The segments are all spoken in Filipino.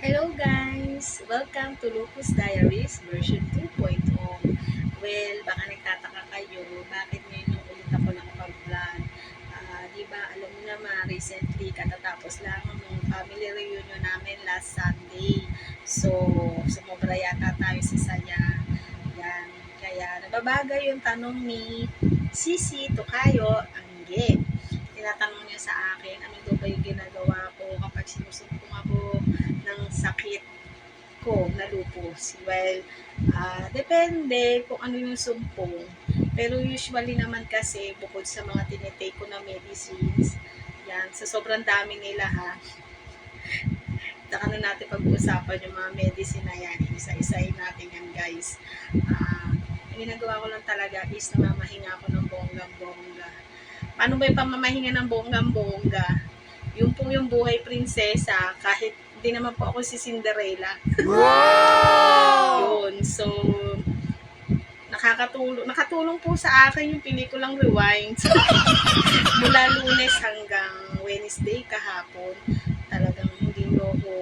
Hello guys! Welcome to Lupus Diaries version 2.0. Well, baka nagtataka kayo, bakit ngayon yung ulit ako nakapag-vlog? Diba, alam mo naman, recently, katatapos lang ng family reunion namin last Sunday. So, sumobra yata tayo sa saya. Yan. Kaya, nababagay yung tanong ni Sisi Tokayo Angge. Tinatanong niya sa akin, ano daw ba yung ginagawa ko kapag sinusumpong ako ng sakit ko na lupus. Well, depende kung ano yung sumpong. Pero usually naman kasi, bukod sa mga tinitake ko na medicines, yan, sa sobrang dami nila ha, saka na natin pag-uusapan yung mga medicine na yan, isa-isahin natin yan guys. Ang ginagawa ko lang talaga is namamahinga ako ng bonggang-bongga. Paano ba yung pamamahinga ng bonggang-bongga? Yung po yung buhay prinsesa, kahit hindi naman po ako si Cinderella. Wow! Yun. So, nakatulong po sa akin yung pelikulang Rewind. Mula Lunes hanggang Wednesday kahapon, talagang hindi mo ako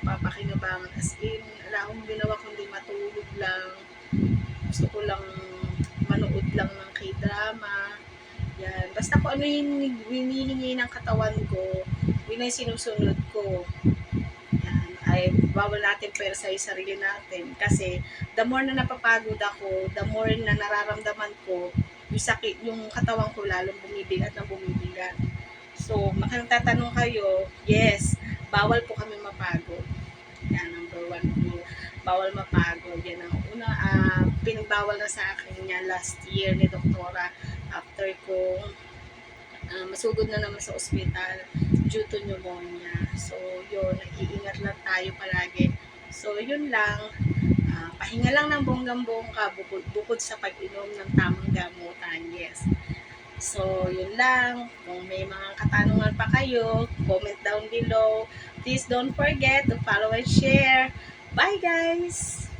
papakinabangan. As in, wala akong ginawa kundi matulog lang. Gusto ko lang manood lang ng K-drama. Yan. Basta kung ano yung hinihingi ng katawan ko, yun ay sinusunod ko. Yan. Ay, bawal natin pwersa yung sarili natin. Kasi, the more na napapagod ako, the more na nararamdaman ko, yung sakit, yung katawan ko lalong bumibigat na bumibigat. So, makatatanong kayo, yes, bawal po kami mapagod. Yan, number one po. Bawal mapagod. Yan ang una, pinagbawal na sa akin yan last year ni Doktora after kong masugod na naman sa ospital due to pneumonia. So, yun, nag-iingat lang tayo palagi. So, yun lang. Pahinga lang ng bonggang-bongga bukod sa pag-inom ng tamang gamutan. Yes. So, yun lang. Kung may mga katanungan pa kayo, comment down below. Please don't forget to follow and share. Bye, guys!